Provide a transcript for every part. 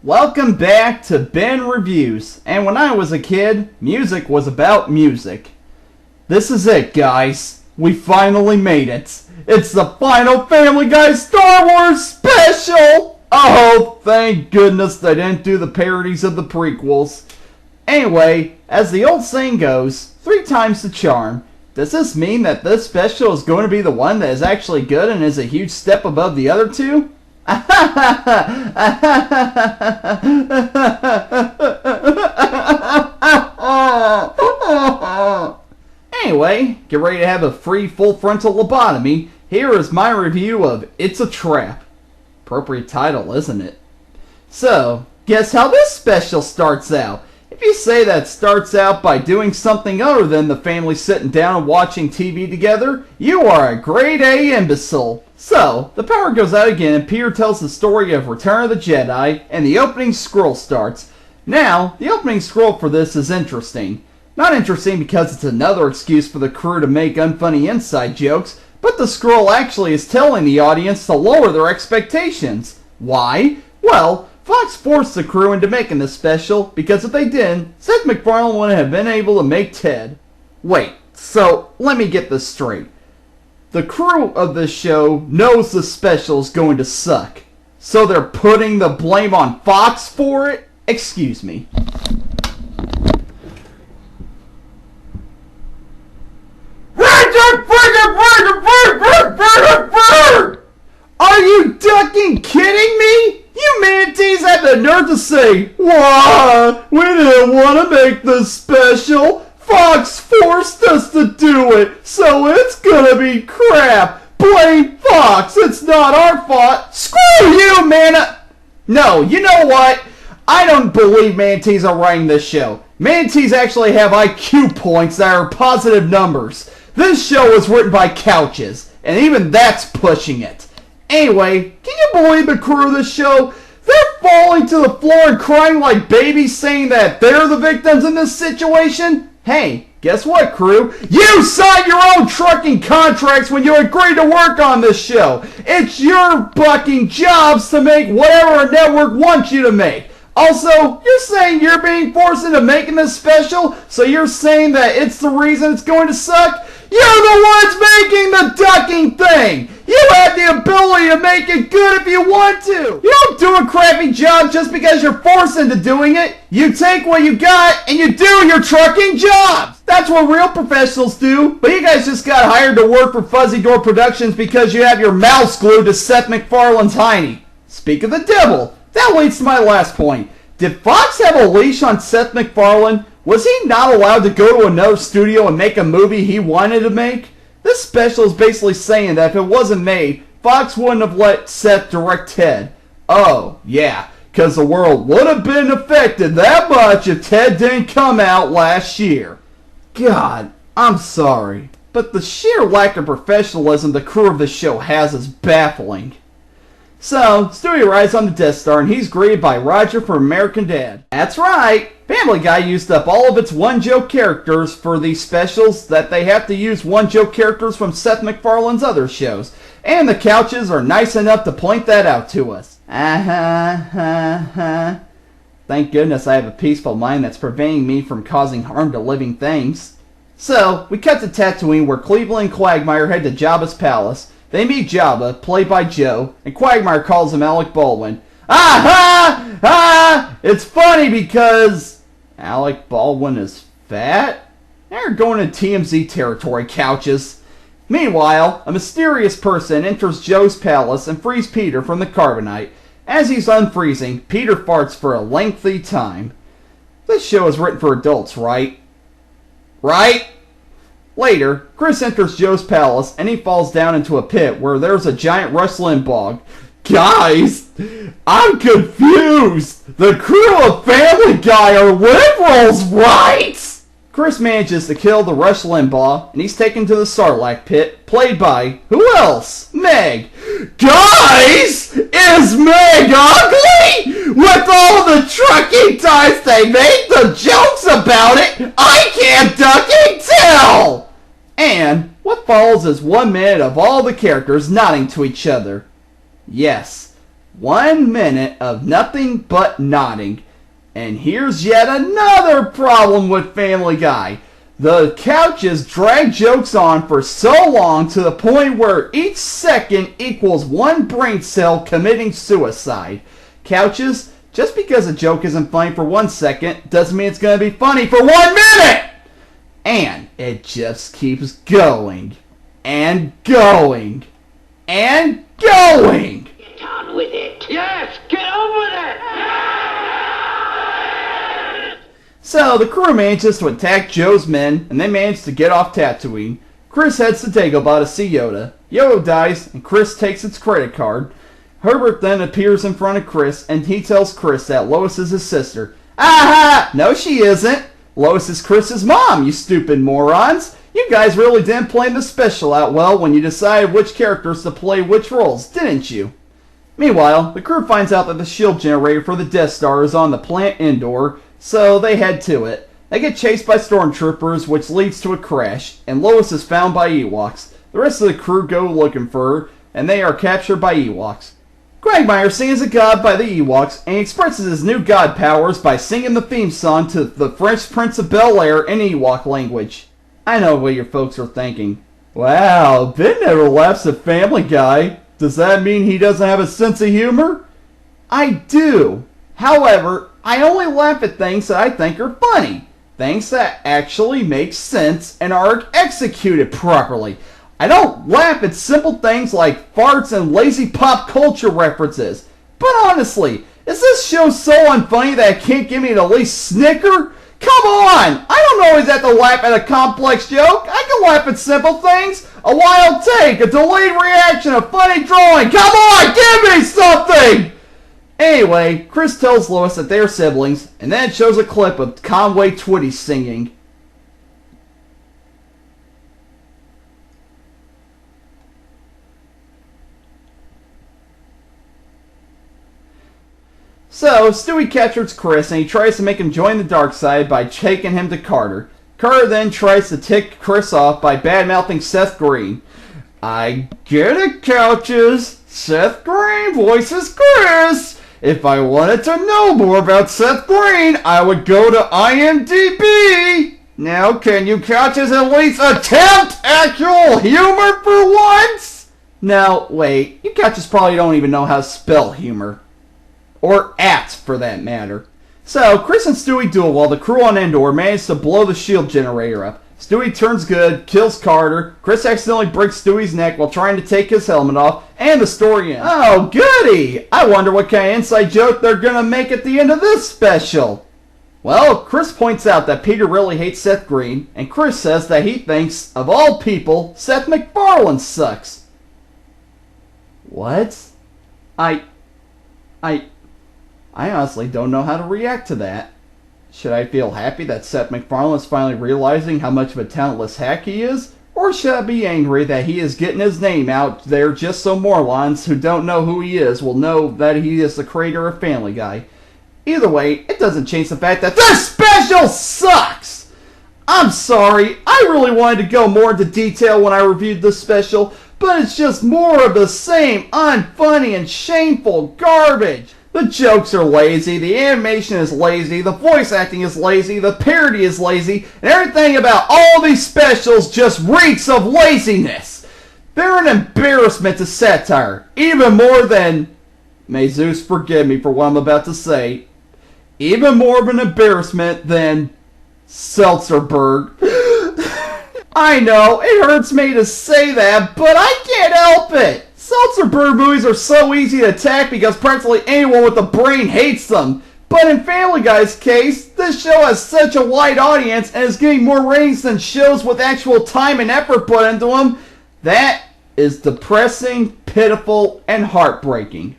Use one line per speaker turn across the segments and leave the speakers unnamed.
Welcome back to Ben Reviews, and when I was a kid, music was about music. This is it, guys. We finally made it. It's the final Family Guy Star Wars special! Oh, thank goodness they didn't do the parodies of the prequels. Anyway, as the old saying goes, 3 times the charm. Does this mean that this special is going to be the one that is actually good and is a huge step above the other two? Anyway, get ready to have a free full frontal lobotomy. Here is my review of It's a Trap. Appropriate title, isn't it? So, guess how this special starts out? If you say that starts out by doing something other than the family sitting down and watching TV together, you are a grade A imbecile. So, the power goes out again and Peter tells the story of Return of the Jedi and the opening scroll starts. Now, the opening scroll for this is interesting. Not interesting because it's another excuse for the crew to make unfunny inside jokes, but the scroll actually is telling the audience to lower their expectations. Why? Well, Fox forced the crew into making this special because if they didn't, Seth MacFarlane wouldn't have been able to make Ted. Wait, so let me get this straight. The crew of this show knows the special is going to suck, so they're putting the blame on Fox for it? Excuse me. Are you ducking kidding me? You manatees had the nerve to say, "Why? We didn't want to make this special. Fox forced us to do it, so it's gonna be crap. Blame Fox. It's not our fault. Screw you, man." No, you know what? I don't believe manatees are writing this show. Manatees actually have IQ points that are positive numbers. This show was written by couches, and even that's pushing it. Anyway, can you believe the crew of this show? They're falling to the floor and crying like babies saying that they're the victims in this situation? Hey, guess what, crew? You signed your own trucking contracts when you agreed to work on this show. It's your fucking jobs to make whatever a network wants you to make. Also, you're saying you're being forced into making this special, so you're saying that it's the reason it's going to suck? You're the ones making the ducking thing! You have the ability to make it good if you want to! You don't do a crappy job just because you're forced into doing it! You take what you got and you do your trucking jobs! That's what real professionals do, but you guys just got hired to work for Fuzzy Door Productions because you have your mouths glued to Seth MacFarlane's hiney. Speak of the devil, that leads to my last point. Did Fox have a leash on Seth MacFarlane? Was he not allowed to go to another studio and make a movie he wanted to make? This special is basically saying that if it wasn't made, Fox wouldn't have let Seth direct Ted. Oh, yeah, because the world would have been affected that much if Ted didn't come out last year. God, I'm sorry, but the sheer lack of professionalism the crew of this show has is baffling. So, Stewie arrives on the Death Star and he's greeted by Roger from American Dad. That's right! Family Guy used up all of its one-joke characters for these specials that they have to use one-joke characters from Seth MacFarlane's other shows. And the couches are nice enough to point that out to us. Thank goodness I have a peaceful mind that's preventing me from causing harm to living things. So, we cut to Tatooine where Cleveland and Quagmire head to Jabba's palace. They meet Jabba, played by Joe, and Quagmire calls him Alec Baldwin. It's funny because Alec Baldwin is fat? They're going to TMZ territory, couches. Meanwhile, a mysterious person enters Joe's palace and frees Peter from the carbonite. As he's unfreezing, Peter farts for a lengthy time. This show is written for adults, right? Right? Later, Chris enters Joe's palace and he falls down into a pit where there's a giant Rush Limbaugh. Guys, I'm confused. The crew of Family Guy are liberals, right? Chris manages to kill the Rush Limbaugh and he's taken to the Sarlacc pit, played by, who else? Meg. Guys, is Meg ugly? With all the trucking times they made the jokes about it, I can't ducking tell! And what follows is 1 minute of all the characters nodding to each other. Yes, 1 minute of nothing but nodding. And here's yet another problem with Family Guy. The couches drag jokes on for so long to the point where each second equals one brain cell committing suicide. Couches, just because a joke isn't funny for 1 second doesn't mean it's going to be funny for 1 minute! And it just keeps going. And going. And going!
Get on with it! Yes! Get on with it!
So the crew manages to attack Joe's men, and they manage to get off Tatooine. Chris heads to Dagobah to see Yoda. Yoda dies, and Chris takes its credit card. Herbert then appears in front of Chris, and he tells Chris that Lois is his sister. Aha! No, she isn't. Lois is Chris's mom, you stupid morons. You guys really didn't plan the special out well when you decided which characters to play which roles, didn't you? Meanwhile, the crew finds out that the shield generator for the Death Star is on the planet Endor, so they head to it. They get chased by stormtroopers, which leads to a crash, and Lois is found by Ewoks. The rest of the crew go looking for her, and they are captured by Ewoks. Quagmire sings a god by the Ewoks, and he expresses his new god powers by singing the theme song to the Fresh Prince of Bel-Air in Ewok language. I know what your folks are thinking. Wow, Ben never laughs at Family Guy. Does that mean he doesn't have a sense of humor? I do. However, I only laugh at things that I think are funny. Things that actually make sense and are executed properly. I don't laugh at simple things like farts and lazy pop culture references. But honestly, is this show so unfunny that it can't give me the least snicker? Come on! I don't always have to laugh at a complex joke. I can laugh at simple things. A wild take, a delayed reaction, a funny drawing. Come on, give me something! Anyway, Chris tells Lois that they are siblings, and then it shows a clip of Conway Twitty singing. So, Stewie captures Chris, and he tries to make him join the dark side by taking him to Carter. Carter then tries to tick Chris off by bad-mouthing Seth Green. I get it, couches. Seth Green voices Chris. If I wanted to know more about Seth Green, I would go to IMDb. Now, can you couches at least attempt actual humor for once? Now, wait. You couches probably don't even know how to spell humor. Or at, for that matter. So, Chris and Stewie duel while the crew on Endor manage to blow the shield generator up. Stewie turns good, kills Carter, Chris accidentally breaks Stewie's neck while trying to take his helmet off, and the story ends. Oh, goody! I wonder what kind of inside joke they're gonna make at the end of this special. Well, Chris points out that Peter really hates Seth Green, and Chris says that he thinks, of all people, Seth MacFarlane sucks. What? I honestly don't know how to react to that. Should I feel happy that Seth MacFarlane is finally realizing how much of a talentless hack he is? Or should I be angry that he is getting his name out there just so morons who don't know who he is will know that he is the creator of Family Guy? Either way, it doesn't change the fact that this special sucks! I'm sorry, I really wanted to go more into detail when I reviewed this special, but it's just more of the same unfunny and shameful garbage. The jokes are lazy, the animation is lazy, the voice acting is lazy, the parody is lazy, and everything about all these specials just reeks of laziness. They're an embarrassment to satire, even more than, may Zeus forgive me for what I'm about to say, even more of an embarrassment than Seltzerberg. I know, it hurts me to say that, but I can't help it. Seltzerberg movies are so easy to attack because practically anyone with a brain hates them. But in Family Guy's case, this show has such a wide audience and is getting more ratings than shows with actual time and effort put into them. That is depressing, pitiful, and heartbreaking.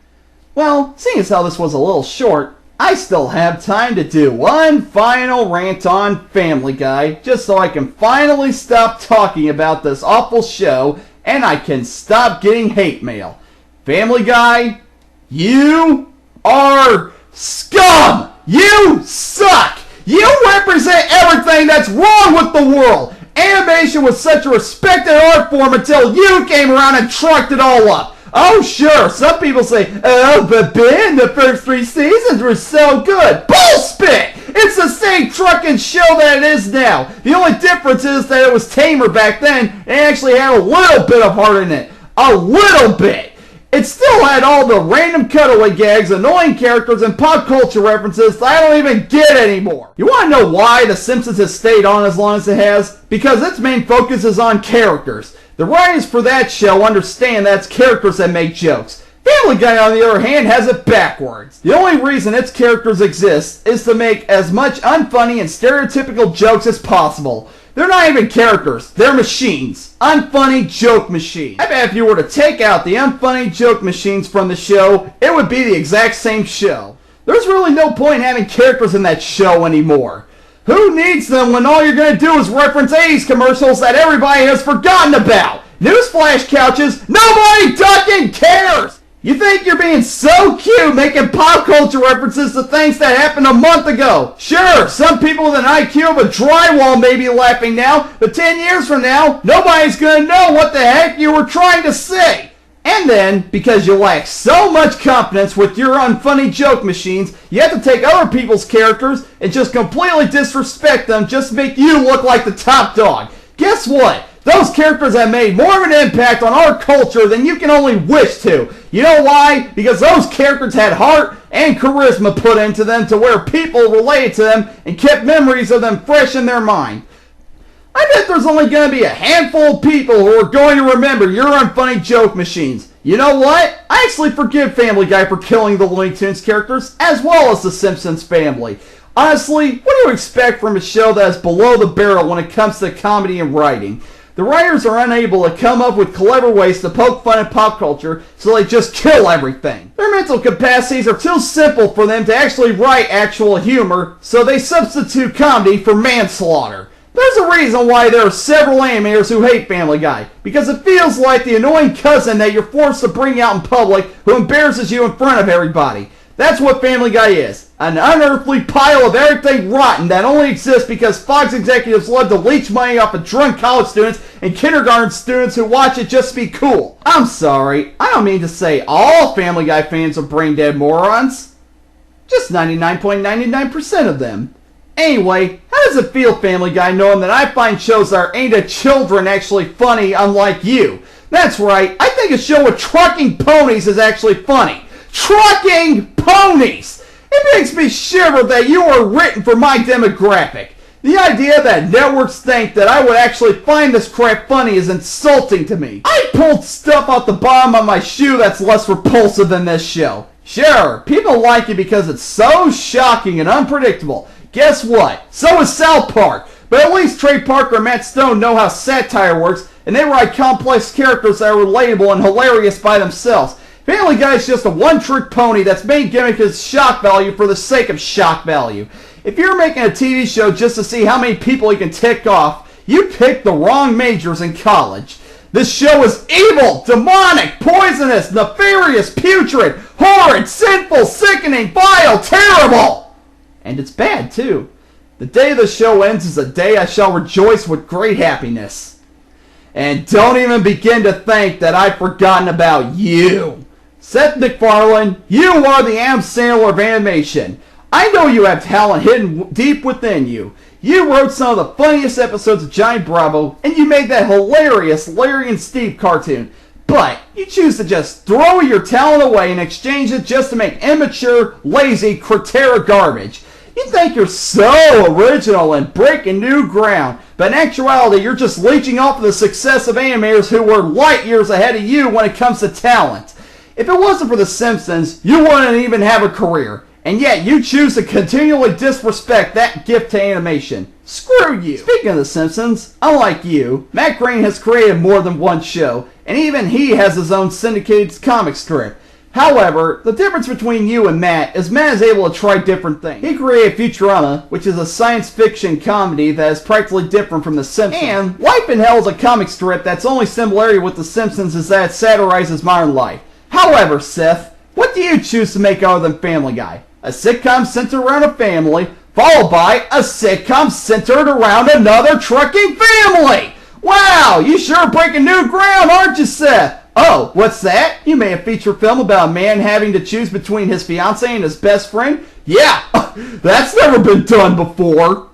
Well, seeing as how this was a little short, I still have time to do one final rant on Family Guy, just so I can finally stop talking about this awful show and I can stop getting hate mail. Family Guy, you are scum! You suck! You represent everything that's wrong with the world! Animation was such a respected art form until you came around and trucked it all up! Oh, sure, some people say, oh, but Ben, the first 3 seasons were so good. Bullspit! It's the same trucking show that it is now. The only difference is that it was tamer back then and actually had a little bit of heart in it. A little bit. It still had all the random cutaway gags, annoying characters, and pop culture references that I don't even get anymore. You want to know why The Simpsons has stayed on as long as it has? Because its main focus is on characters. The writers for that show understand that it's characters that make jokes. Family Guy, on the other hand, has it backwards. The only reason its characters exist is to make as much unfunny and stereotypical jokes as possible. They're not even characters, they're machines. Unfunny joke machines. I bet if you were to take out the unfunny joke machines from the show, it would be the exact same show. There's really no point in having characters in that show anymore. Who needs them when all you're going to do is reference 80s commercials that everybody has forgotten about? Newsflash couches, nobody fucking cares! You think you're being so cute making pop culture references to things that happened a month ago. Sure, some people with an IQ of a drywall may be laughing now, but 10 years from now, nobody's going to know what the heck you were trying to say. And then, because you lack so much confidence with your unfunny joke machines, you have to take other people's characters and just completely disrespect them just to make you look like the top dog. Guess what? Those characters have made more of an impact on our culture than you can only wish to. You know why? Because those characters had heart and charisma put into them to where people related to them and kept memories of them fresh in their mind. I bet there's only going to be a handful of people who are going to remember your unfunny joke machines. You know what? I actually forgive Family Guy for killing the Looney Tunes characters as well as the Simpsons family. Honestly, what do you expect from a show that is below the barrel when it comes to comedy and writing? The writers are unable to come up with clever ways to poke fun at pop culture, so they just kill everything. Their mental capacities are too simple for them to actually write actual humor, so they substitute comedy for manslaughter. There's a reason why there are several animators who hate Family Guy, because it feels like the annoying cousin that you're forced to bring out in public who embarrasses you in front of everybody. That's what Family Guy is. An unearthly pile of everything rotten that only exists because Fox executives love to leech money off of drunk college students and kindergarten students who watch it just to be cool. I'm sorry, I don't mean to say all Family Guy fans are brain-dead morons. Just 99.99% of them. Anyway, how does it feel, Family Guy, knowing that I find shows that are aimed at children actually funny, unlike you? That's right, I think a show with trucking ponies is actually funny. Trucking ponies! It makes me shiver that you were written for my demographic. The idea that networks think that I would actually find this crap funny is insulting to me. I pulled stuff off the bottom of my shoe that's less repulsive than this show. Sure, people like it because it's so shocking and unpredictable. Guess what? So is South Park. But at least Trey Parker and Matt Stone know how satire works, and they write complex characters that are relatable and hilarious by themselves. Family Guy is just a one-trick pony that's main gimmick is shock value for the sake of shock value. If you're making a TV show just to see how many people you can tick off, you picked the wrong majors in college. This show is evil, demonic, poisonous, nefarious, putrid, horrid, sinful, sickening, vile, terrible! And it's bad, too. The day the show ends is the day I shall rejoice with great happiness. And don't even begin to think that I've forgotten about you. Seth MacFarlane, you are the Adam Sandler of animation. I know you have talent hidden deep within you. You wrote some of the funniest episodes of Johnny Bravo, and you made that hilarious Larry and Steve cartoon. But you choose to just throw your talent away and exchange it just to make immature, lazy, Cretera garbage. You think you're so original and breaking new ground, but in actuality you're just leeching off of the success of animators who were light years ahead of you when it comes to talent. If it wasn't for The Simpsons, you wouldn't even have a career. And yet you choose to continually disrespect that gift to animation. Screw you! Speaking of The Simpsons, unlike you, Matt Groening has created more than one show, and even he has his own syndicated comic strip. However, the difference between you and Matt is Matt is able to try different things. He created Futurama, which is a science fiction comedy that is practically different from The Simpsons. And Life in Hell is a comic strip that's only similarity with The Simpsons is that it satirizes modern life. However, Seth, what do you choose to make other than Family Guy? A sitcom centered around a family, followed by a sitcom centered around another trucking family! Wow, you sure are breaking new ground, aren't you, Seth? Oh, what's that? You made a feature film about a man having to choose between his fiancée and his best friend? Yeah, that's never been done before.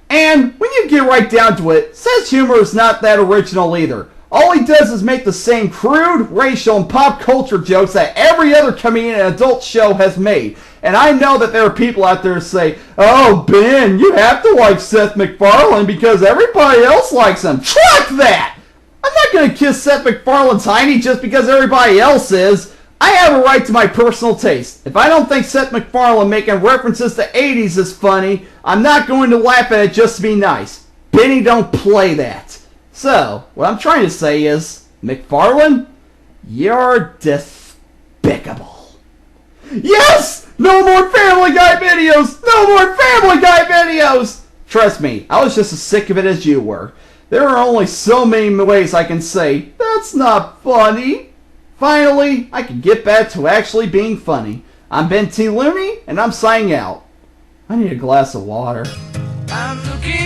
And when you get right down to it, Seth's humor is not that original either. All he does is make the same crude, racial, and pop culture jokes that every other comedian and adult show has made. And I know that there are people out there who say, oh, Ben, you have to like Seth MacFarlane because everybody else likes him. Truck that! I'm not going to kiss Seth MacFarlane's hiney just because everybody else is. I have a right to my personal taste. If I don't think Seth MacFarlane making references to 80s is funny, I'm not going to laugh at it just to be nice. Benny don't play that. So, what I'm trying to say is, MacFarlane, you're despicable. Yes! No more Family Guy videos! No more Family Guy videos! Trust me, I was just as sick of it as you were. There are only so many ways I can say, that's not funny. Finally, I can get back to actually being funny. I'm Benthelooney, and I'm signing out. I need a glass of water. I'm looking